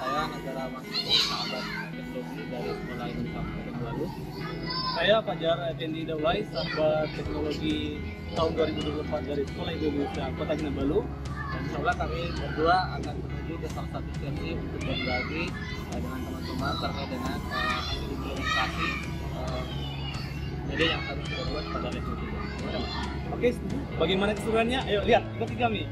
Saya negara mahasiswa sahabat teknologi dari Sekolah Indonesia Baru. Saya Fajar Effendi Daulay, sahabat teknologi tahun 2024 dari Sekolah Indonesia Kota Kinabalu. Dan insya kami berdua akan menuju ke salah satu sesi untuk berbagi dengan teman-teman terkait dengan hasil implementasi media yang kami sudah buat pada level 3. Oke, bagaimana keseruannya? Ayo lihat, ikuti kami.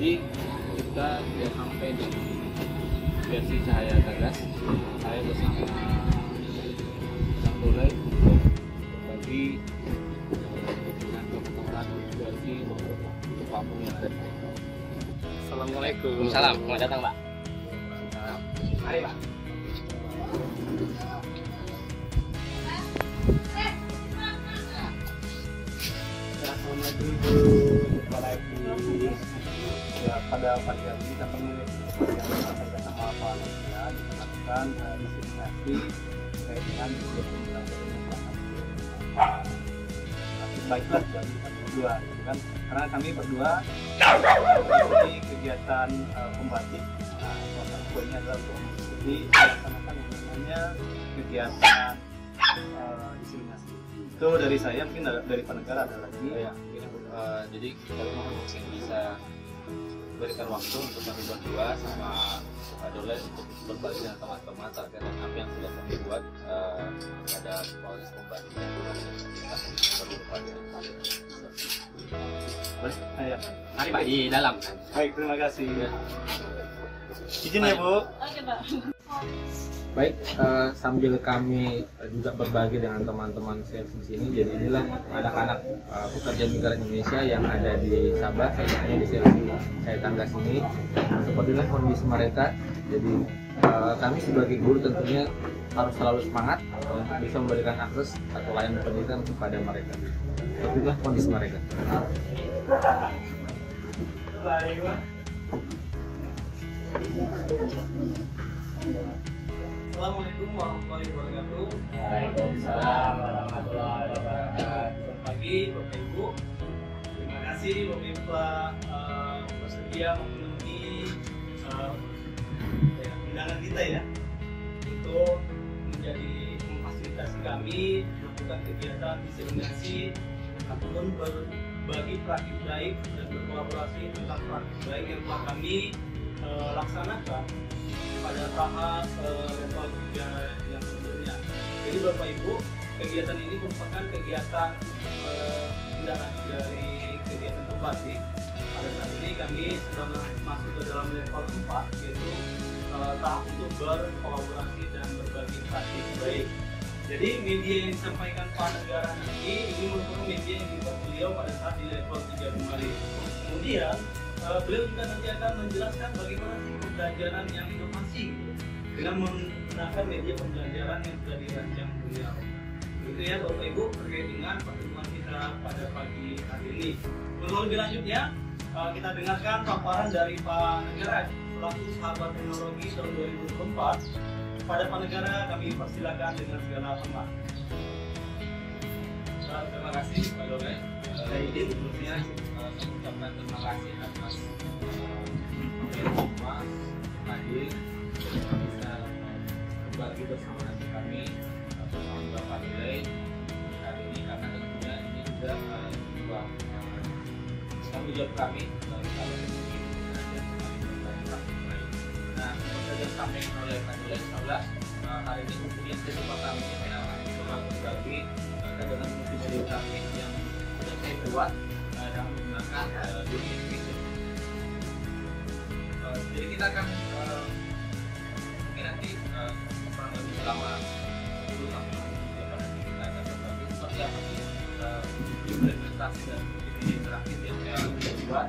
Jadi kita sudah sampai di versi cahaya tegas. Saya bersama Sang Daulay berbagi dengan teman-teman versi untuk kamu yang ada. Assalamualaikum. Salam, selamat datang, Pak. Mari, Pak. Assalamualaikum, Bu. Jumpa lagi. Ya, pada pagi hari ini kami bekerja sama Pak Lania melakukan diseminasi terkait dengan pembelajaran yang sangat baiklah dari kami berdua, gitu kan? Karena kami berdua mengikuti kegiatan pembatik. Nah, salah ini adalah untuk mengikuti melaksanakan yang namanya kegiatan diseminasi. Itu dari saya, mungkin dari Pak Negara ada lagi. Ya, jadi kita mohon mungkin bisa berikan waktu untuk kami berdua sama Pak Daulay untuk berbagi dengan teman-teman terkait dengan apa yang sudah kami buat pada proses pembandingan kita perlu pelajari. Boleh? Ayo. Mari Pak di dalam. Baik, terima kasih. Izin ya, Bu. Oke, Pak. Baik, sambil kami juga berbagi dengan teman-teman sales di sini, jadi inilah anak-anak pekerja migran Indonesia yang ada di Sabah, khususnya di sales saya tangga sini. Sepertilah kondisi mereka. Jadi kami sebagai guru tentunya harus selalu semangat untuk bisa memberikan akses atau layanan pendidikan kepada mereka. Sepertilah kondisi mereka. Assalamualaikum warahmatullahi wabarakatuh. Waalaikumsalam warahmatullahi wabarakatuh. Selamat pagi Bapak Ibu. Terima kasih Bapak Ibu telah bersedia memenuhi undangan kita ya untuk menjadi memfasilitasi kami melakukan kegiatan diseminasi ataupun berbagi praktik baik dan berkolaborasi tentang praktik baik yang telah kami laksanakan pada tahap level 3 yang sebelumnya. Jadi Bapak Ibu, kegiatan ini merupakan kegiatan tindakan dari kegiatan pembatik. Pada saat ini kami sudah masuk ke dalam level 4, yaitu tahap untuk berkolaborasi dan berbagi praktik baik. Jadi media yang disampaikan Pak Negara nanti ini merupakan media yang dibuat beliau pada saat di level 3 kemarin. Kemudian beliau juga nanti akan menjelaskan bagaimana sih pembelajaran yang inovasi dengan menggunakan media pembelajaran yang sudah dirancang beliau. Begitu ya Bapak Ibu terkait dengan pertemuan kita pada pagi hari ini. Untuk lebih lanjutnya kita dengarkan paparan dari Pak Negara selaku sahabat teknologi tahun 2024. Pada Pak Negara kami persilakan dengan segala hormat. Terima kasih Pak Daulay. Saya izin sebelumnya mengucapkan terima kasih atas semua hadir bisa berbagi bersama kami bersama beberapa nilai hari ini, karena tentunya ini juga sebuah tanggung jawab kami kalau nah, seperti yang disampaikan oleh Pak Nilai, insyaallah hari ini kemudian sesi kami coba berbagi dengan multimedia kami yang sudah saya buat dengan menggunakan dunia education. Jadi kita akan mungkin nanti kurang lebih selama 10 sampai 20 menit kita akan berbagi seperti apa sih implementasi dan multimedia interaktif yang saya buat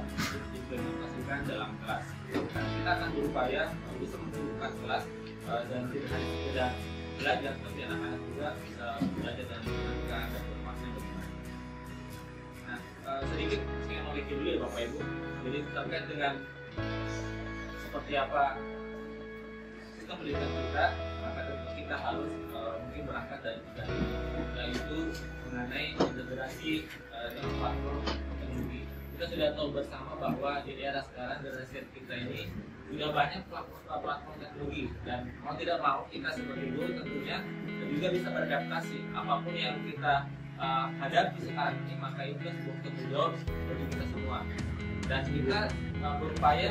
diimplementasikan dalam kelas. Dan kita akan berupaya bisa menghidupkan kelas dan tidak hanya sekedar belajar, tapi anak-anak juga bisa belajar dan mendengarkan dan bermakna benar. Nah, sedikit saya memiliki dulu ya Bapak Ibu. Jadi terkait dengan seperti apa sistem pendidikan kita, maka tentu kita harus mungkin berangkat dari tiga ini, yaitu mengenai integrasi dengan platform teknologi. Kita sudah tahu bersama bahwa di era sekarang generasi kita ini sudah banyak platform teknologi, dan mau tidak mau kita sebagai guru tentunya juga bisa beradaptasi. Apapun yang kita hadapi sekarang ini, maka itu sebuah tanggung jawab bagi kita semua, dan kita berupaya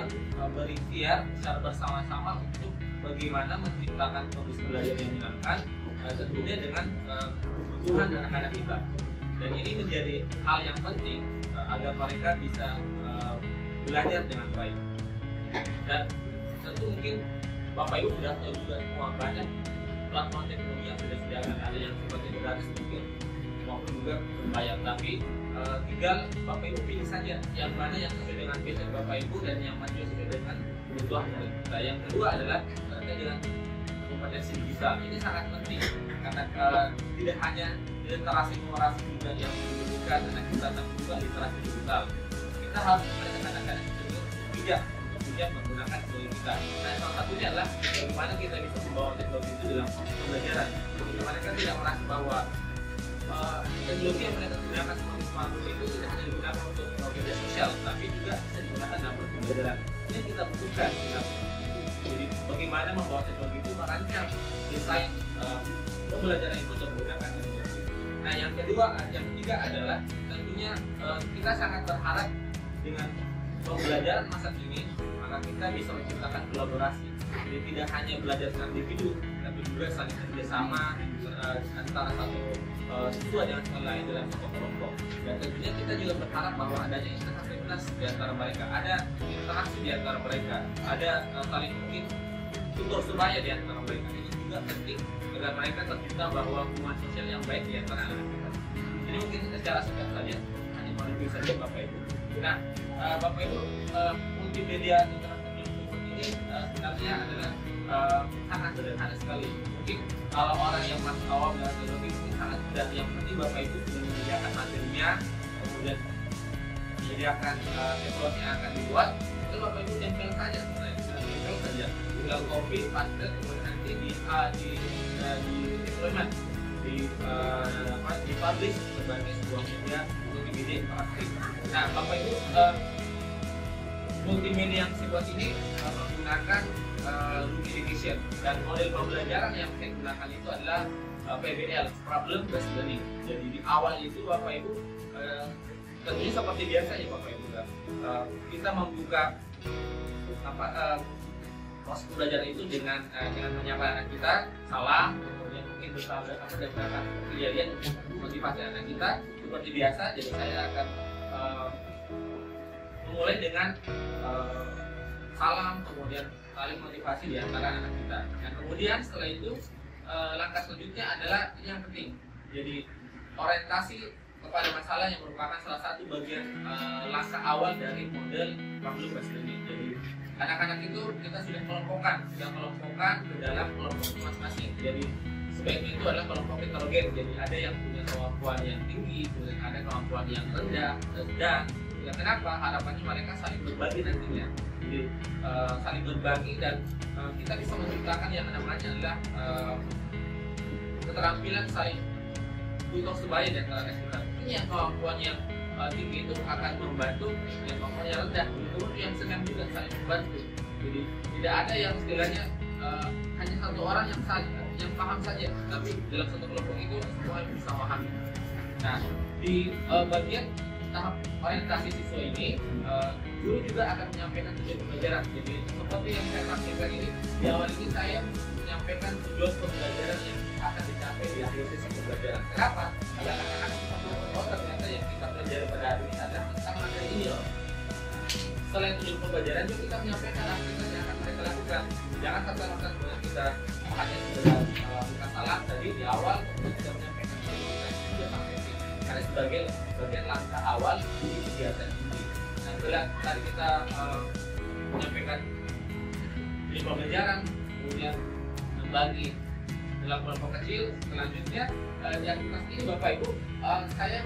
berikhtiar secara bersama-sama untuk bagaimana menciptakan kondisi belajar yang menyenangkan, tentunya dengan kebutuhan anak-anak kita. Dan ini menjadi hal yang penting agar mereka bisa belajar dengan baik. Dan tentu mungkin Bapak Ibu sudah tahu juga semua banyak platform teknologi yang sudah disediakan, ada yang seperti gratis mungkin maupun juga berbayar, tapi tinggal Bapak Ibu pilih saja yang mana yang sesuai dengan passion Bapak Ibu dan yang mana sesuai dengan kebutuhan kita. Yang kedua adalah terkait dengan kompetensi digital. Ini sangat penting karena tidak hanya literasi numerasi juga yang dibutuhkan anak kita, tapi juga literasi digital. Kita harus memperhatikan anak-anak kita juga bijak menggunakan teknologi kita. Nah, salah satunya adalah bagaimana kita bisa membawa teknologi itu dalam pembelajaran. Jadi mereka tidak merasa bahwa teknologi yang mereka gunakan seperti smartphone itu tidak hanya digunakan untuk media sosial, tapi juga bisa digunakan dalam pembelajaran. Ini yang kita butuhkan. Jadi bagaimana membawa teknologi itu merancang desain pembelajaran itu untuk menggunakan teknologi. Nah, yang ketiga adalah tentunya kita sangat berharap dengan pembelajaran masa kini, maka kita bisa menciptakan kolaborasi. Jadi tidak hanya belajar secara individu, tapi juga saling kerjasama antara satu siswa dengan yang lain dalam satu kelompok. Dan tentunya kita juga berharap bahwa adanya interaktivitas di antara mereka, ada interaksi di antara mereka, ada saling mungkin tutur sebaya di antara mereka. Ini juga penting agar mereka tercipta bahwa hubungan sosial yang baik di antara anak kita. Jadi mungkin secara singkat saja hanya mereview saja Bapak Ibu. Nah, Bapak Ibu, multimedia interaktif ini sebenarnya adalah sangat sederhana sekali. Mungkin kalau orang yang masih awam dengan teknologi mungkin sangat mudah. Yang penting Bapak Ibu sudah menyediakan materinya, kemudian menyediakan evaluasi yang akan dibuat, itu Bapak Ibu tempel saja sebenarnya, tinggal copy, paste, kemudian nanti di deployment, di publish sebagai sebuah media multimedia interaktif. Nah, Bapak Ibu, multimedia yang saya buat ini menggunakan Room Education, dan model pembelajaran yang saya gunakan itu adalah PBL, Problem Based Learning. Jadi di awal itu Bapak Ibu tentunya seperti biasa ya Bapak Ibu, kita membuka proses pembelajaran itu dengan menyapa anak kita salam, kemudian mungkin berdasarkan kejadian motivasi anak kita seperti biasa. Jadi saya akan memulai dengan salam, kemudian saling motivasi di antara anak kita. Dan kemudian setelah itu langkah selanjutnya adalah ini yang penting. Jadi orientasi kepada masalah yang merupakan salah satu bagian langkah awal dari model problem based learning. Jadi anak-anak itu kita sudah kelompokkan ke dalam kelompok masing-masing. Jadi sebaiknya itu adalah kelompok heterogen. Jadi ada yang punya kemampuan yang tinggi, kemudian ada kemampuan yang rendah, sedang. Ya, kenapa? Harapannya mereka saling berbagi nantinya. Jadi saling berbagi dan kita bisa menciptakan yang namanya adalah keterampilan saling tutur sebaya di antara kita. Ini yang kemampuan yang tinggi itu akan membantu yang kemampuannya rendah itu yang sedang juga saling membantu. Jadi tidak ada yang istilahnya hanya satu orang yang paham saja, tapi dalam satu kelompok itu semua bisa paham. Nah, di bagian tahap orientasi siswa ini, guru juga akan menyampaikan tujuan pembelajaran. Jadi seperti yang saya sampaikan ini, di awal ini saya menyampaikan tujuan pembelajaran yang akan dicapai di akhir sesi pembelajaran. Kenapa? Ada anak-anak oh ternyata yang kita pelajari pada hari ini adalah tentang materi ini loh. Selain tujuan pembelajaran juga kita menyampaikan aktivitas yang akan mereka lakukan. Jangan serta-merta kita hanya sekedar melakukan salah tadi di awal, kemudian kita menyampaikan tujuan sampai sini. Karena sebagai bagian langkah awal di kegiatan ini. Nah, setelah tadi kita menyampaikan tujuan pembelajaran, kemudian membagi dalam kelompok kecil. Selanjutnya di aktivitas ini Bapak Ibu, saya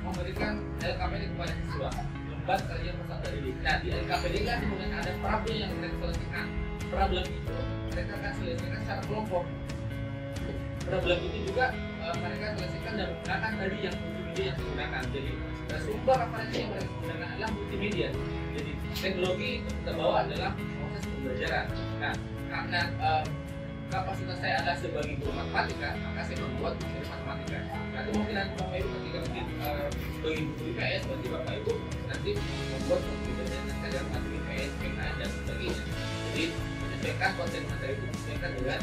memberikan LKPD kepada siswa, lembar kerja peserta didik. Nah, di LKPD kan kemudian ada problem yang mereka selesaikan. Problem itu mereka akan selesaikan secara kelompok. Problem itu juga mereka selesaikan dan menggunakan tadi yang multimedia yang digunakan. Jadi sumber referensi yang mereka gunakan adalah multimedia. Jadi teknologi itu kita bawa adalah proses pembelajaran. Nah, karena kapasitas saya adalah sebagai guru matematika, maka saya membuat materi matematika. Nanti mungkin Bapak Ibu ketika mungkin sebagai guru IPS, berarti Bapak Ibu nanti membuat materi dalam materi IPS, PKN dan sebagainya. Jadi menyesuaikan konten materi itu menyesuaikan dengan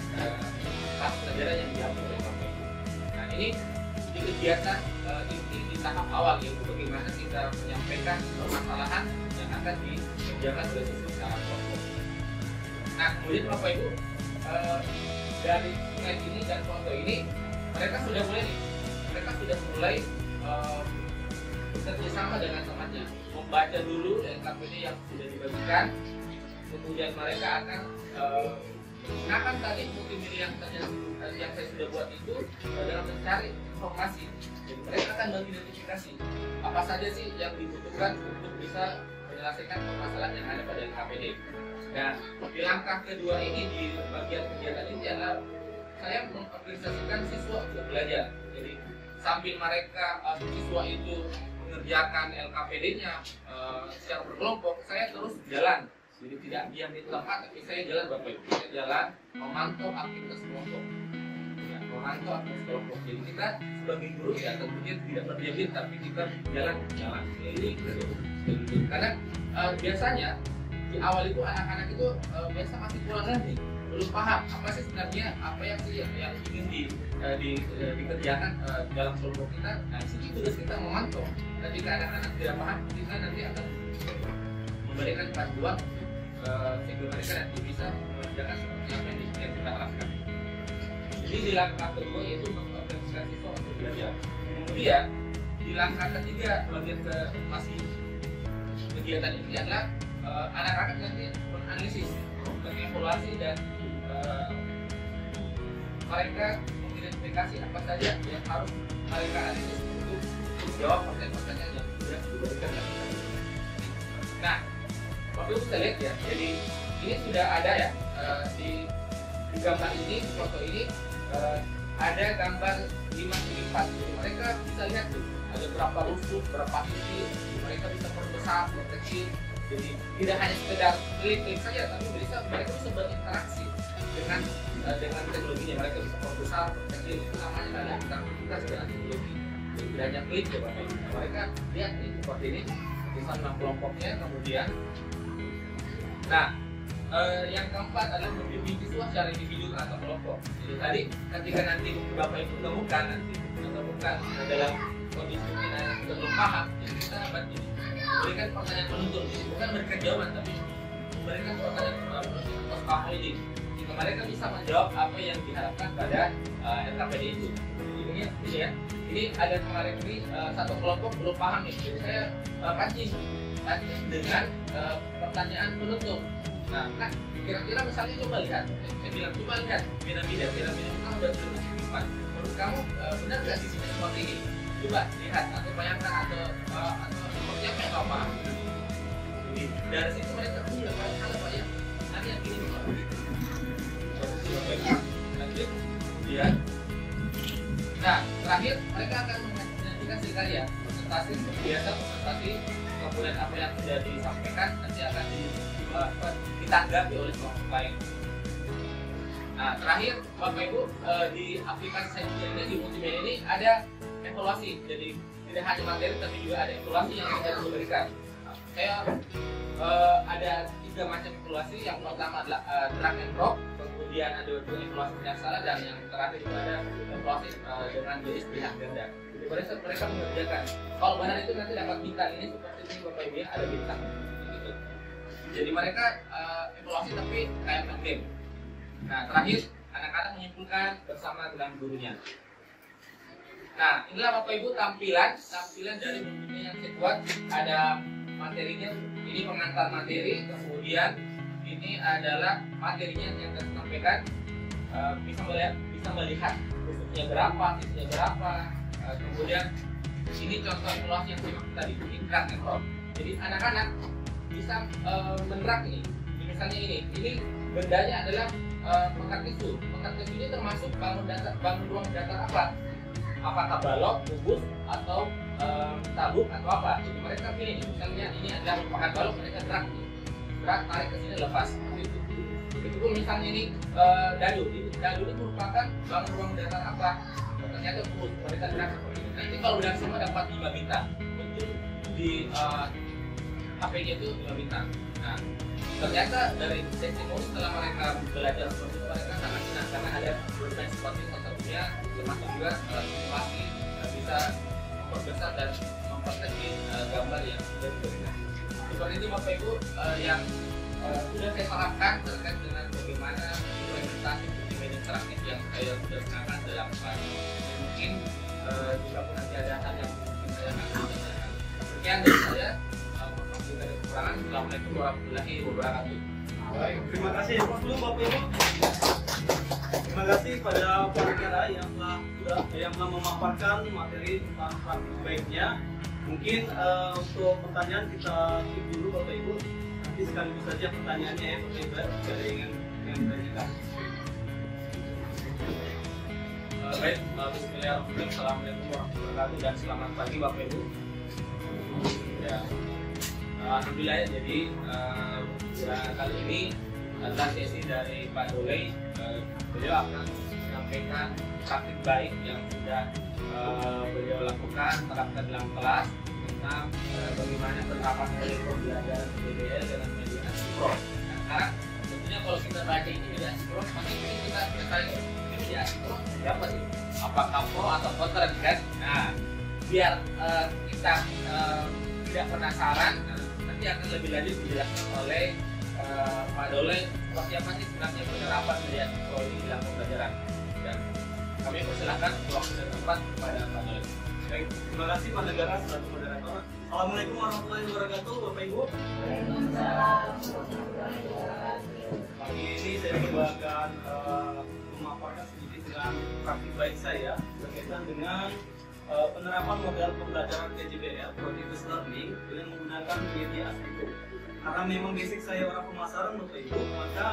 pelajaran yang diambil oleh Bapak Ibu. Nah, ini di kegiatan inti di tahap awal, yaitu bagaimana kita menyampaikan permasalahan yang akan dikerjakan oleh siswa secara kelompok. Nah, kemudian Bapak Ibu, dari slide ini dan foto ini mereka sudah mulai bekerja sama dengan temannya, membaca dulu LKPD yang sudah dibagikan, kemudian mereka akan menggunakan tadi multimedia yang saya sudah buat itu dalam mencari informasi. Jadi mereka akan mengidentifikasi apa saja sih yang dibutuhkan untuk bisa menyelesaikan permasalahan yang ada pada LKPD. Nah, di langkah kedua ini di bagian kegiatan ini adalah saya mengorganisasikan siswa untuk belajar. Jadi sambil mereka siswa itu mengerjakan LKPD-nya secara berkelompok, saya terus jalan. Jadi tidak diam di tempat, tapi saya jalan Bapak Ibu. Saya jalan memantau aktivitas kelompok. Ya, memantau aktivitas kelompok. Jadi kita sebagai guru ya tentunya tidak berdiam, tapi kita jalan. Jadi karena biasanya di awal itu anak-anak itu biasa masih kurang ngerti, belum paham apa sih sebenarnya apa yang ingin dikerjakan dalam kelompok kita. Nah, itu tugas kita memantau. Ketika anak-anak tidak paham, kita nanti akan memberikan panduan sehingga mereka nanti bisa mengerjakan seperti apa yang kita lakukan. Jadi di langkah kedua yaitu mengorganisasikan siswa untuk belajar. Kemudian di langkah ketiga bagian masih kegiatan ini adalah anak-anak nanti menganalisis, mengevaluasi dan mereka mengidentifikasi apa saja yang harus mereka analisis untuk menjawab pertanyaan-pertanyaan yang sudah diberikan. Nah, Bapak Ibu bisa lihat ya, jadi ini sudah ada ya di gambar ini, di foto ini ada gambar 5x4. Jadi mereka bisa lihat tuh ada berapa rusuk, berapa sisi, mereka bisa perbesar, perkecil. Jadi tidak hanya sekedar klik-klik saja, tapi mereka bisa berinteraksi dengan teknologinya. Mereka bisa perbesar, perkecil, itu namanya adalah interaktivitas dengan teknologi. Jadi tidak hanya klik ya Bapak Ibu. Mereka lihat nih seperti ini, bisa enam kelompoknya. Kemudian, nah yang keempat adalah membimbing siswa secara individu atau kelompok. Jadi tadi ketika nanti Bapak Ibu menemukan dalam kondisi yang kita belum paham, jadi kita dapat memberikan pertanyaan penuntut, bukan memberikan jawaban, tapi memberikan pertanyaan penuntut atau ahli, jika mereka bisa menjawab apa yang diharapkan pada LKPD itu. Ini ada kemarin ini satu kelompok belum paham nih, jadi saya pancing dengan pertanyaan penuntut. Nah, kira-kira misalnya coba lihat, saya bilang coba lihat piramida kamu udah tulis empat. Menurut kamu benar nggak sisinya seperti ini? Coba lihat atau bayangkan atau seperti apa yang kamu paham. Jadi dari situ mereka punya banyak hal apa ya? Nanti yang ini lanjut, kemudian. Nah, terakhir mereka akan menyajikan karya presentasi biasa presentasi, kemudian apa yang sudah disampaikan nanti akan ditanggapi oleh kelompok lain. Nah, terakhir Bapak Ibu, di aplikasi saya ini, di multimedia ini ada evaluasi. Jadi tidak hanya materi tapi juga ada evaluasi yang saya harus berikan. Saya ada 3 macam evaluasi. Yang pertama adalah drag and drop, kemudian ada 2 evaluasi penyaksana, dan yang terakhir itu ada evaluasi dengan jenis pihak ganda. Jadi mereka mengerjakan. Kalau benar itu nanti dapat bintang ini seperti ini Bapak Ibu, ada bintang gitu. Jadi mereka evaluasi tapi kayak main game. Nah, terakhir anak-anak menyimpulkan bersama dengan gurunya. Nah, inilah Bapak Ibu tampilan dari bukunya yang saya buat. Ada materinya, ini pengantar materi, kemudian ini adalah materinya yang saya sampaikan. Bisa melihat bukunya berapa, sisinya berapa, kemudian ini contoh evaluasi yang saya maksud tadi, ini drag and drop. Jadi anak-anak bisa mendrag ini. Misalnya ini bendanya adalah pekat tisu. Pekat tisu ini termasuk bangun ruang datar apa? Apakah balok, kubus, atau tabuk atau apa? Jadi mereka pilih nih. Misalnya ini adalah merupakan balok, mereka drag, tarik ke sini, lepas. Itu pun misalnya ini dadu. Dadu ini merupakan bangun ruang datar apa? Ternyata kubus, mereka drag seperti ini. Nanti kalau udah semua dapat 5 bintang. Muncul di HP-nya itu 5 bintang. Nah, ternyata dari sesi ini setelah mereka belajar seperti itu, mereka sangat senang karena ada bermain seperti salah satunya, termasuk juga simulasi bisa memperbesar dan memperkecil gambar yang sudah diberikan. Seperti itu Bapak Ibu yang sudah saya sarankan terkait dengan bagaimana implementasi multimedia interaktif yang saya sudah gunakan dalam kelas. Mungkin jika pun nanti ada hal yang mungkin saya akan tanyakan. Sekian dari saya. Assalamualaikum warahmatullahi wabarakatuh. Baik, terima kasih dulu Bapak Ibu. Terima kasih pada pengacara yang telah memaparkan materi tentang praktik baiknya. Mungkin untuk pertanyaan kita skip dulu Bapak Ibu. Nanti sekaligus saja pertanyaannya ya Bapak Ibu, jika ada yang ditanyakan. Baik, bismillahirrahmanirrahim. Assalamualaikum warahmatullahi wabarakatuh dan selamat pagi Bapak Ibu. Ya. Alhamdulillah ya, jadi kali ini adalah sesi dari Pak Dole. Beliau akan menyampaikan praktik baik yang sudah beliau lakukan, terapkan dalam kelas tentang bagaimana penerapan dari pembelajaran PJBL dengan media Asipro. Nah, sekarang tentunya kalau kita baca ini media Asipro, pasti kita bertanya, ini media Asipro siapa sih? Apakah pro atau kontra kan? Nah, biar kita tidak penasaran, nanti akan lebih lanjut dijelaskan oleh Pak Dole seperti apa sih sebenarnya penerapan media Asipro ini dalam pembelajaran. Dan kami persilahkan waktu dan tempat kepada Pak Dole. Baik, terima kasih Pak Negara selaku moderator. Assalamualaikum warahmatullahi wabarakatuh Bapak Ibu. Pagi ini saya akan memaparkan sedikit dengan praktik baik saya berkaitan dengan penerapan model pembelajaran PJBL (Project Learning) dengan menggunakan media Asipro. Karena memang basic saya orang pemasaran Bapak Ibu, maka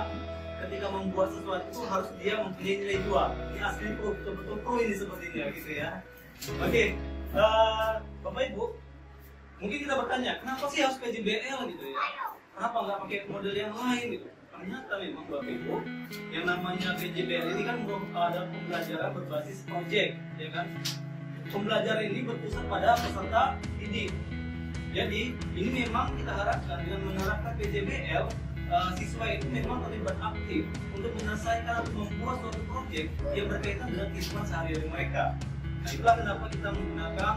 ketika membuat sesuatu itu harus dia mempunyai nilai jual. Ini Asipro, betul-betul pro ini sepertinya gitu ya. Oke, Bapak Ibu, mungkin kita bertanya, kenapa sih harus PJBL gitu ya? Kenapa nggak pakai model yang lain gitu? Ternyata memang Bapak Ibu, yang namanya PJBL ini kan ada pembelajaran berbasis project, ya kan? Pembelajaran ini berpusat pada peserta didik. Jadi ini memang kita harapkan dengan menerapkan PJBL, siswa itu memang terlibat aktif untuk menyelesaikan atau membuat suatu proyek yang berkaitan dengan kehidupan sehari-hari mereka. Nah, itulah kenapa kita menggunakan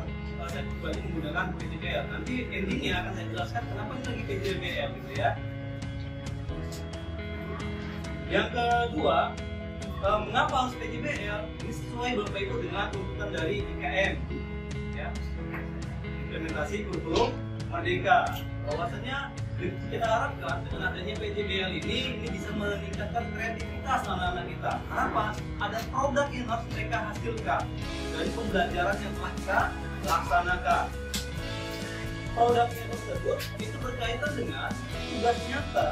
saya pribadi menggunakan PJBL. Nanti endingnya akan saya jelaskan kenapa ini lagi PJBL gitu ya. Yang kedua, mengapa harus PJBL? Ini sesuai Bapak Ibu dengan tuntutan dari IKM, ya. Implementasi kurikulum Merdeka. Bahwasanya kita harapkan dengan adanya PJBL ini bisa meningkatkan kreativitas anak-anak kita. Kenapa? Ada produk yang harus mereka hasilkan dari pembelajaran yang telah kita laksanakan. Produknya tersebut itu berkaitan dengan tugas nyata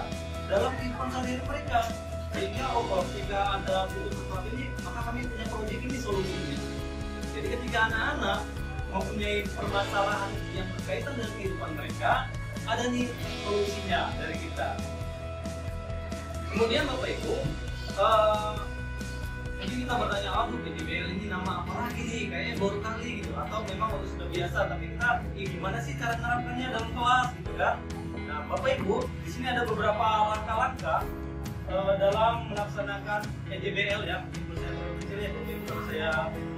dalam kehidupan sehari-hari mereka. Sehingga kalau jika ada butuh sesuatu ini, maka kami punya proyek ini solusinya. Jadi ketika anak-anak mempunyai permasalahan yang berkaitan dengan kehidupan mereka, ada nih solusinya dari kita. Kemudian Bapak Ibu, mungkin kita bertanya, aduh PJBL ini nama apa lagi nih, kayaknya baru kali gitu, atau memang sudah biasa, tapi kita gimana sih cara menerapkannya dalam kelas gitu kan. Nah Bapak Ibu, di sini ada beberapa langkah-langkah dalam melaksanakan PJBL ya. Mungkin saya kecilnya Bapak Ibu, kalau saya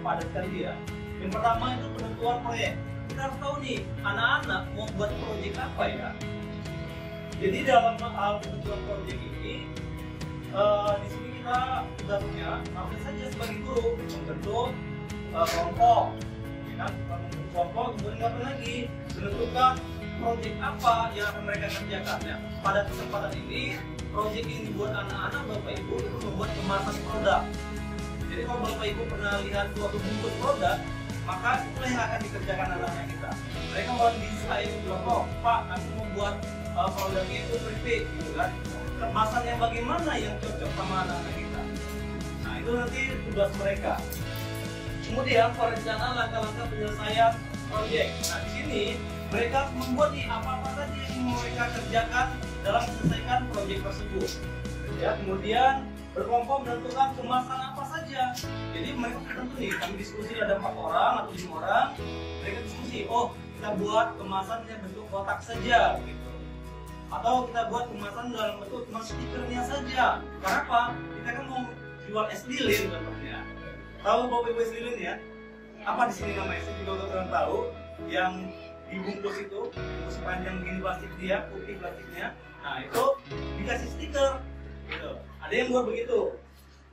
padatkan dia. Yang pertama itu penentuan proyek. Kita harus tahu nih, anak-anak mau buat proyek apa ya. Jadi dalam hal penentuan proyek ini, di sini kita tugasnya apa saja sebagai guru membentuk kelompok, ya kan? Membentuk kelompok, kemudian apa lagi menentukan proyek apa yang akan mereka kerjakan. Ya. Pada kesempatan ini, proyek ini dibuat anak-anak Bapak Ibu itu membuat kemasan produk. Jadi kalau Bapak Ibu pernah lihat suatu bungkus produk, maka itulah yang akan dikerjakan anak-anak kita. Mereka mau desain kelompok, Pak, aku mau buat produknya itu keripik, gitu kan? Kemasan yang bagaimana yang cocok sama anak-anak kita. Nah itu nanti tugas mereka. Kemudian perencanaan langkah-langkah penyelesaian proyek. Nah di sini mereka membuat nih apa-apa saja yang mau mereka kerjakan dalam menyelesaikan proyek tersebut. Ya, kemudian berkelompok menentukan kemasan apa saja. Jadi mereka tertentu nih, kami diskusi ada 4 orang atau 5 orang, mereka diskusi, oh kita buat kemasan yang bentuk kotak saja, gitu. Atau kita buat kemasan dalam bentuk cuma stikernya saja. Karena apa? Kita kan mau jual es lilin contohnya. Tahu Bapak Ibu es lilin ya? Apa di sini namanya? Saya juga kurang tahu. Yang dibungkus itu, bungkus panjang begini plastik dia, putih plastiknya. Nah itu dikasih stiker. Gitu. Ada yang buat begitu.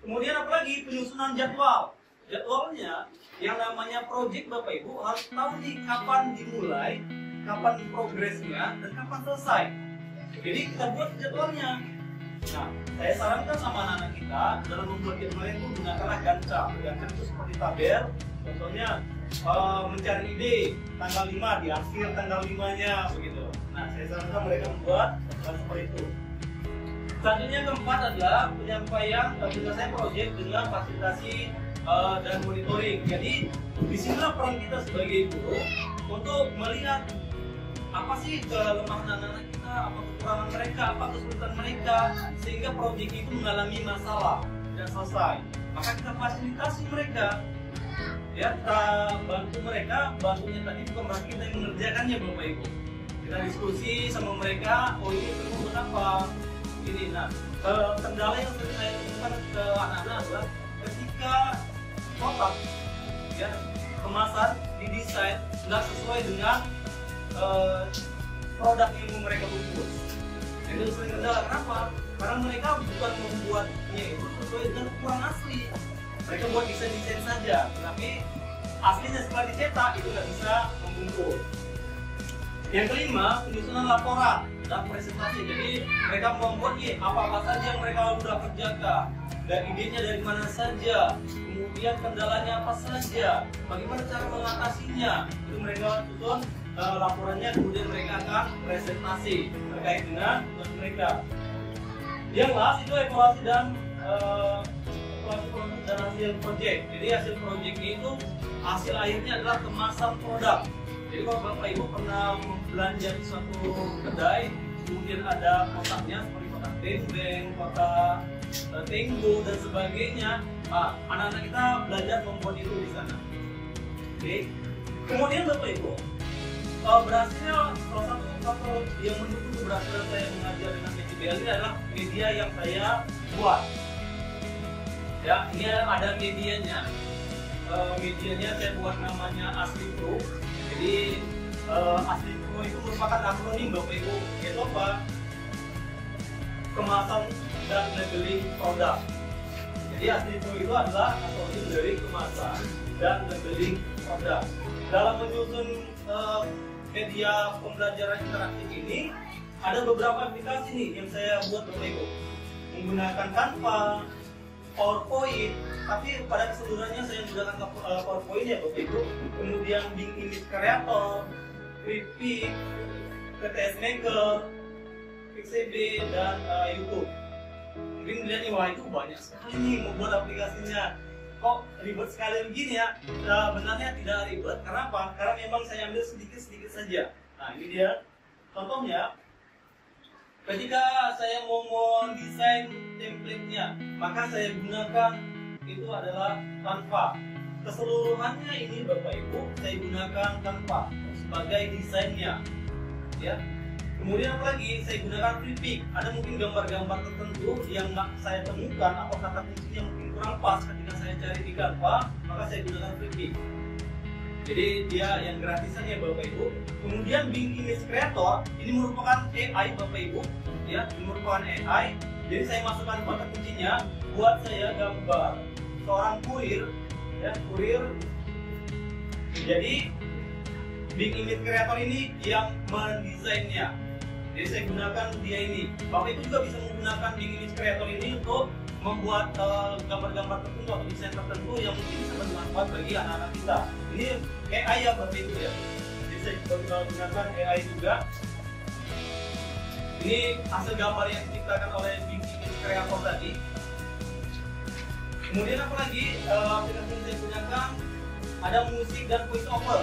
Kemudian apalagi penyusunan jadwal. Jadwalnya yang namanya project Bapak Ibu harus tahu nih kapan dimulai, kapan progresnya, dan kapan selesai. Jadi kita buat jadwalnya. Nah, saya sarankan sama anak-anak kita dalam membuat jadwalnya itu gunakanlah Gantt. Gantt itu seperti tabel. Contohnya mencari ide tanggal 5 di akhir tanggal 5-nya begitu. Nah, saya sarankan mereka membuat seperti itu. Selanjutnya keempat adalah penyampaian penyelesaian proyek dengan fasilitasi dan monitoring. Jadi disinilah peran kita sebagai guru untuk melihat apa sih kelemahan anak-anak kita, apa kekurangan mereka, apa kesulitan mereka, sehingga proyek itu mengalami masalah dan selesai. Maka kita fasilitasi mereka, ya kita bantu mereka. Bantunya tadi bukan berarti kita yang mengerjakannya Bapak Ibu. Kita diskusi sama mereka, oh ini perlu buat apa ini. Nah, kendala yang sering saya temukan ke anak-anak adalah ketika kotak, ya kemasan didesain nggak sesuai dengan produk yang mereka bungkus. Itu sering kendala. Kenapa? Karena mereka bukan membuatnya itu sesuai dengan ukuran asli. Mereka buat desain-desain saja, tapi aslinya setelah dicetak itu nggak bisa membungkus. Yang kelima, penyusunan laporan dan presentasi. Jadi mereka membuat apa-apa saja yang mereka sudah kerjakan, dan idenya dari mana saja, kemudian kendalanya apa saja, bagaimana cara mengatasinya. Itu mereka susun laporannya, kemudian mereka akan presentasi terkait dengan tugas mereka. Yang last itu evaluasi dan proses dan hasil proyek. Jadi hasil proyeknya itu hasil akhirnya adalah kemasan produk. Jadi kalau Bapak Ibu pernah belanja di suatu kedai, kemudian ada kotaknya seperti kotak dendeng, kotak tenggo dan sebagainya, anak-anak kita belajar membuat itu di sana. Oke. Kemudian Bapak Ibu, berhasilnya salah satu faktor yang mendukung keberhasilan saya mengajar dengan PJBL ini adalah media yang saya buat. Ya, ini ada medianya. Medianya saya buat namanya Asli Pro. Jadi Asli Pro itu merupakan akronim Bapak Ibu. Yaitu apa? Kemasan dan labeling produk. Jadi Asli Pro itu adalah akronim dari kemasan dan labeling produk. Dalam menyusun media pembelajaran interaktif ini ada beberapa aplikasi nih yang saya buat Bapak Ibu. Menggunakan Canva, PowerPoint, tapi pada keseluruhannya saya menggunakan PowerPoint ya Bapak Ibu. Kemudian Bing Image Creator, Kripik, PTS Maker, PixAB, dan YouTube. Mungkin melihat nih, wah itu banyak sekali nih membuat aplikasinya. Kok ribet sekali begini ya? Benarnya tidak ribet, karena apa? Karena memang saya ambil sedikit-sedikit saja. Nah ini dia contohnya. Ketika saya mau mendesain template-nya, maka saya gunakan itu adalah Canva. Keseluruhannya ini Bapak Ibu saya gunakan Canva sebagai desainnya, ya. Kemudian apalagi saya gunakan Flippic. Ada mungkin gambar-gambar tertentu yang saya temukan atau kata kuncinya mungkin kurang pas ketika saya cari di Canva, maka saya gunakan Flippic. Jadi dia yang gratisannya Bapak Ibu. Kemudian Bing Image Creator ini merupakan AI Bapak Ibu, ya, ini merupakan AI. Jadi saya masukkan kata kuncinya buat saya gambar seorang kurir, ya, kurir. Jadi Bing Image Creator ini yang mendesainnya. Jadi saya gunakan dia ini. Bapak Ibu juga bisa menggunakan Bing Image Creator ini untuk membuat gambar-gambar tertentu atau desain tertentu yang mungkin bisa bermanfaat bagi anak-anak kita. Ini AI ya Bapak Ibu ya. Jadi saya juga gunakan AI juga. Ini hasil gambar yang diciptakan oleh Bing Image Creator tadi. Kemudian apalagi aplikasi yang saya gunakan ada musik dan voice over.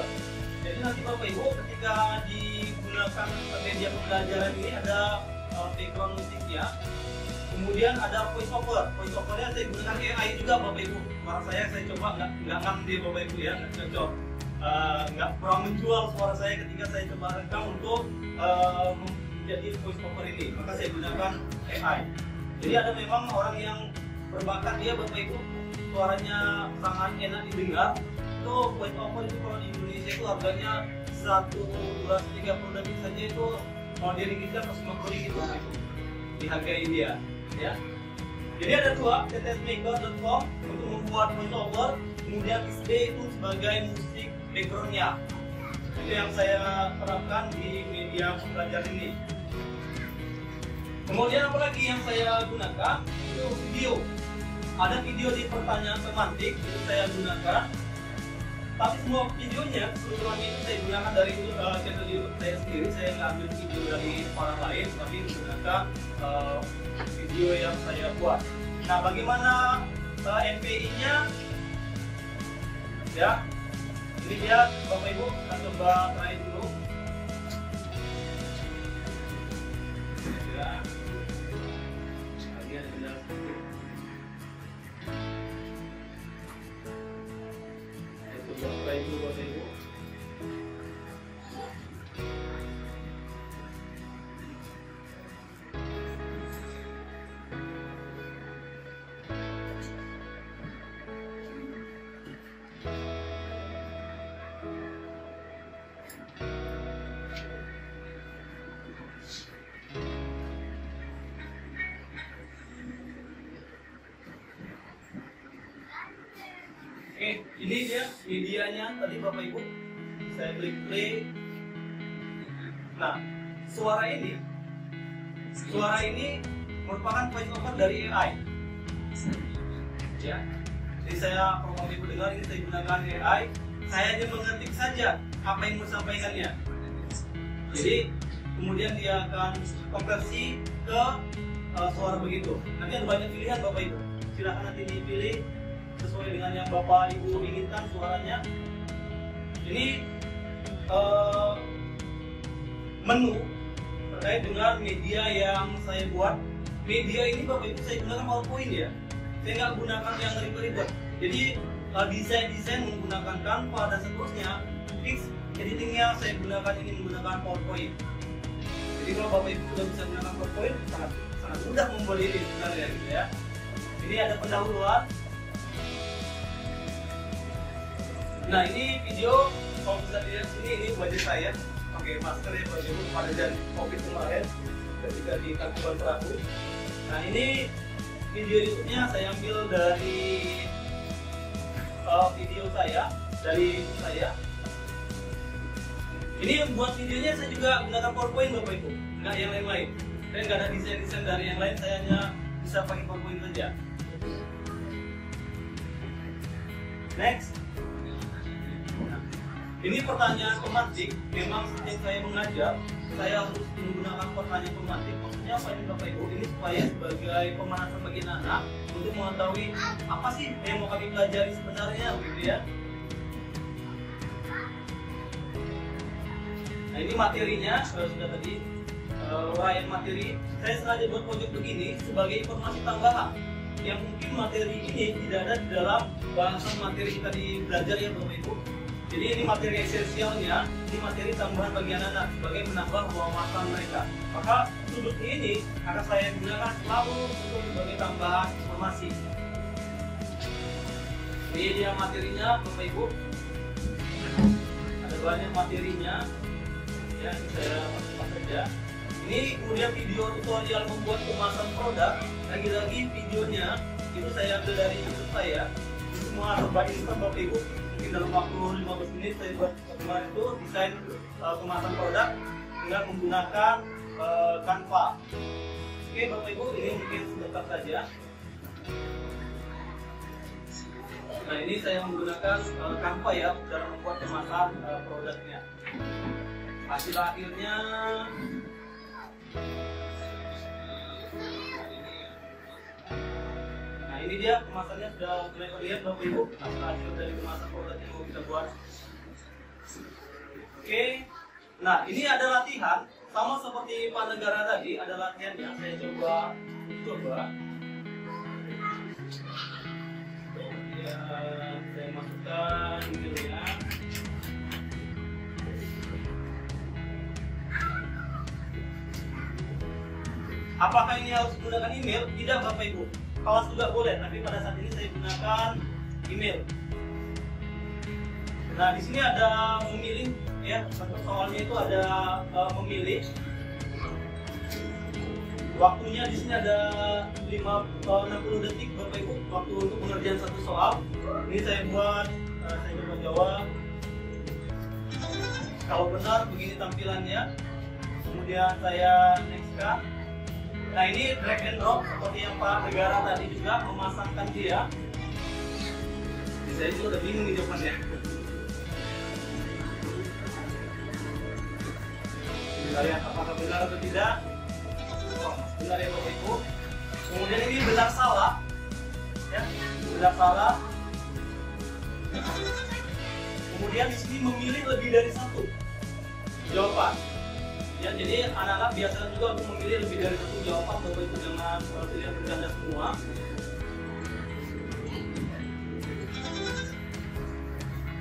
Jadi nanti Bapak Ibu ketika digunakan media pembelajaran ini ada background musiknya. Kemudian ada voice over. Voice overnya saya gunakan AI juga Bapak Ibu. Suara saya coba nggak ngambil Bapak Ibu ya, nggak cocok. Nggak kurang menjual suara saya ketika saya coba rekam untuk menjadi voice over ini. Maka saya gunakan AI. Jadi ada memang orang yang berbakat dia Bapak Ibu, suaranya sangat enak didengar. Itu voice over itu kalau di Indonesia itu harganya 130 detik saja itu mau diringgitkan pas 50 gitu dihargai dia, ya. Jadi ada dua, ttmaker.com untuk membuat voice over, kemudian XD itu sebagai musik backgroundnya. Itu yang saya terapkan di media pembelajaran ini. Kemudian apalagi yang saya gunakan itu video. Ada video di pertanyaan semantik itu saya gunakan. Tapi semua videonya keseluruhannya itu saya gunakan dari channel YouTube saya sendiri. Saya nggak ambil video dari orang lain, tapi menggunakan video yang saya buat. Nah, bagaimana MPI-nya? Ya, ini dia Bapak Ibu, kita coba try dulu. Ya, bagian jelas. Try dulu Bapak Ibu. Oke, ini dia medianya tadi Bapak Ibu. Saya klik play. Nah, suara ini merupakan voice over dari AI. Ya, jadi saya kalau Bapak Ibu dengar ini saya gunakan AI. Saya hanya mengetik saja apa yang mau sampaikannya. Jadi kemudian dia akan konversi ke suara begitu. Nanti ada banyak pilihan Bapak Ibu. Silakan nanti dipilih sesuai dengan yang Bapak Ibu inginkan suaranya. Ini menu terkait dengan media yang saya buat. Media ini Bapak Ibu saya gunakan PowerPoint ya. Saya nggak gunakan yang ribet-ribet. Jadi desain menggunakan Canva dan seterusnya. Fix editingnya saya gunakan ini menggunakan PowerPoint. Jadi kalau Bapak Ibu sudah bisa menggunakan PowerPoint, sangat mudah membuat ini sebenarnya gitu ya. Ini ada pendahuluan. Nah, ini video kalau bisa dilihat sini, ini wajah saya pakai masker ya Bapak Ibu pada dari COVID kemarin ketika di Tangkuban Perahu. Nah, ini video YouTube-nya saya ambil dari video saya, dari saya. Ini buat videonya saya juga gunakan PowerPoint Bapak Ibu, nggak yang lain-lain. Saya nggak ada desain-desain dari yang lain, saya hanya bisa pakai PowerPoint saja. Next. Ini pertanyaan pemantik. Memang setiap saya mengajar, saya harus menggunakan pertanyaan pemantik. Maksudnya apa ini Bapak Ibu? Ini supaya sebagai pemanasan bagi anak untuk mengetahui apa sih yang mau kami pelajari sebenarnya, gitu ya. Nah, ini materinya sudah tadi uraian materi. Saya sengaja buat pojok begini sebagai informasi tambahan. yang mungkin materi ini tidak ada di dalam bahasan materi kita di belajar ya Bapak Ibu. Jadi ini materi esensialnya, ini materi tambahan bagi anak-anak sebagai menambah wawasan mereka. Maka sudut ini akan saya gunakan selalu untuk sebagai tambahan informasi. Ini dia materinya Bapak Ibu. Ada banyak materinya. Ya, ini saya masukkan saja. Ini kemudian video tutorial membuat kemasan produk. Lagi-lagi videonya itu saya ambil dari YouTube saya. Semua serba instan Bapak Ibu. Mungkin dalam waktu 15 menit saya buat kemarin itu desain kemasan produk dengan menggunakan Canva. Oke Bapak Ibu, ini mungkin sebentar saja. Nah ini saya menggunakan Canva ya dalam membuat kemasan produknya. Hasil akhirnya nah ini dia kemasannya sudah mulai terlihat Bapak Ibu, hasil dari kemasan produk yang mau kita buat. Oke, nah ini ada latihan sama seperti Pak Negara tadi, ada latihannya. Saya coba ya, saya masukkan dulu ya. Apakah ini harus menggunakan email? Tidak Bapak Ibu. Kelas juga boleh, tapi pada saat ini saya gunakan email. Nah di sini ada memilih ya, soalnya itu ada memilih. Waktunya di sini ada 60 detik Bapak Ibu waktu untuk pengerjaan satu soal. Ini saya buat, saya coba jawab. Kalau benar begini tampilannya. Kemudian saya nextkan. Nah ini drag and drop seperti yang Pak Negara tadi juga memasangkan dia. Saya juga udah bingung nih jawabannya. Kita lihat apakah benar atau tidak. Oh, benar ya Bapak Ibu. Kemudian ini benar salah, ya benar salah. Kemudian di sini memilih lebih dari satu jawaban. Ya, jadi anak-anak biasanya juga untuk memilih lebih dari satu jawaban Bapak Ibu dengan pilihan berganda semua.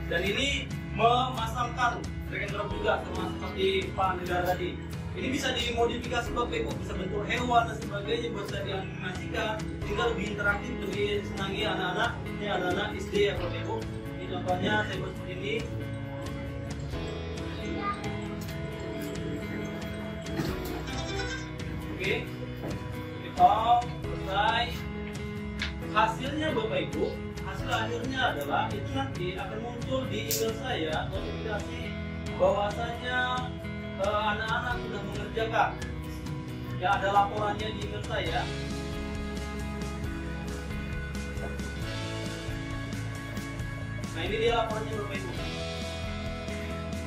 Dan ini memasangkan drag and drop juga sama seperti Pak Negara tadi. Ini bisa dimodifikasi Bapak Ibu, bisa bentuk hewan dan sebagainya, bisa dianimasikan sehingga lebih interaktif, lebih disenangi anak-anak. Ini anak-anak SD ya Bapak Ibu. Ini contohnya saya buat seperti ini. Oke, kita selesai. Hasilnya Bapak Ibu, hasil akhirnya adalah itu nanti akan muncul di email saya notifikasi bahwasanya anak-anak sudah mengerjakan. Ya ada laporannya di email saya. Nah ini dia laporannya Bapak Ibu.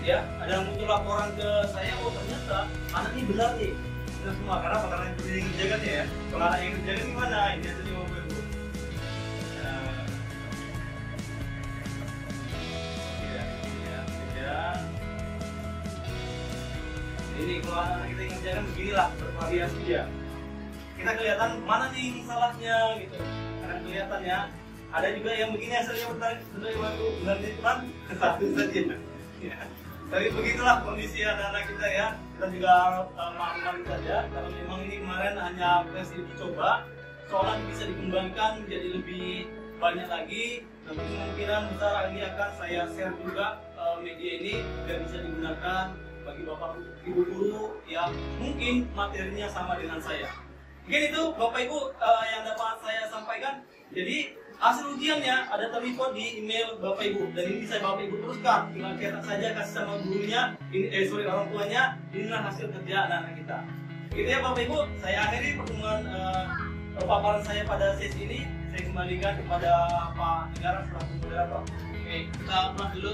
Ya ada muncul laporan ke saya, oh ternyata anak ini benar nih. Semua karena pengalaman yang dikerjakan ya. Kalau anak yang dikerjakan gimana? Ini aja Bapak Ibu. Ini kalau anak kita yang kerjakan beginilah bervariasi ya. Kita kelihatan mana nih salahnya gitu. Karena kelihatannya ada juga yang begini hasilnya benar waktu benar itu kan satu saja. Ya. Tapi begitulah kondisi anak-anak kita ya. Kita juga maklum saja kalau memang ini kemarin hanya versi uji coba, soalnya bisa dikembangkan menjadi lebih banyak lagi. Dan kemungkinan besar ini akan saya share juga media ini biar bisa digunakan bagi Bapak Ibu guru yang mungkin materinya sama dengan saya. Mungkin itu Bapak Ibu yang dapat saya sampaikan. Jadi hasil ujiannya ada terlipat di email Bapak Ibu dan ini bisa Bapak Ibu teruskan, tinggal cetak saja kasih sama gurunya, orang tuanya, inilah hasil kerja anak-anak kita. Gitu ya Bapak Ibu, saya akhiri pertemuan paparan saya pada sesi ini. Saya kembalikan kepada Pak Negara selaku moderator. Oke, kita ulang dulu.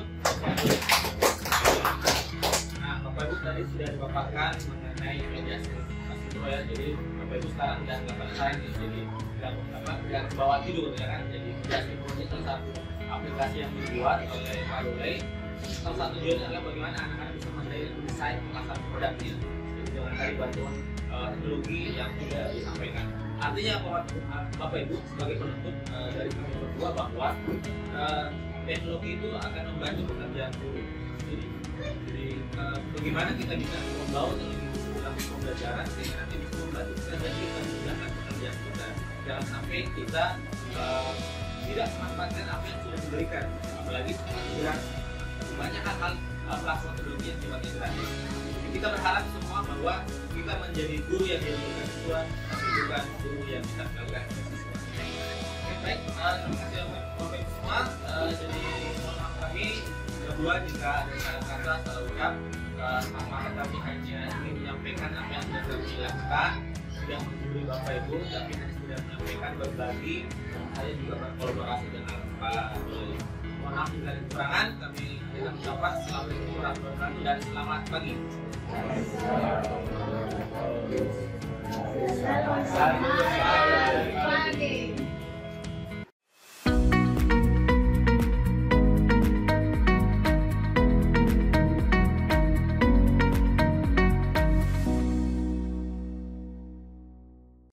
Nah, Bapak Ibu tadi sudah dipaparkan mengenai mediasi mahasiswa ya. Jadi Bapak Ibu sekarang sudah nggak selesai nih, jadi nggak bawa tidur ya kan. Jadi mediasi ini salah satu aplikasi yang dibuat oleh Pak Rulay. Salah satu tujuannya adalah bagaimana anak-anak bisa mendesain kemasan produknya. Jadi dari bantuan teknologi yang sudah disampaikan. Artinya Bapak Ibu sebagai penuntut dari kami berdua bahwa teknologi itu akan membantu pekerjaan guru. Jadi bagaimana kita bisa membawa teknologi itu dalam pembelajaran sehingga nanti bisa membantu kita dan kita memudahkan pekerjaan kita. Jangan sampai kita tidak memanfaatkan apa yang sudah diberikan, apalagi dengan banyak hal-hal platform teknologi yang sifatnya gratis. Kita berharap semua bahwa kita menjadi guru yang diajarkan Tuhan, tapi bukan guru yang kita melakukan siswa. Baik, terima kasih Bapak Ibu semua. Jadi mohon maaf kami berdua jika ada salah kata salah ucap, maka kami hanya ingin menyampaikan apa yang sudah kami lakukan, tidak menggurui Bapak Ibu, tapi hanya sudah menyampaikan berbagi. Saya juga berkolaborasi dengan Pak Doli. Mohon maaf jika ada kekurangan, kami tidak mendapat. Assalamualaikum warahmatullahi wabarakatuh dan selamat pagi.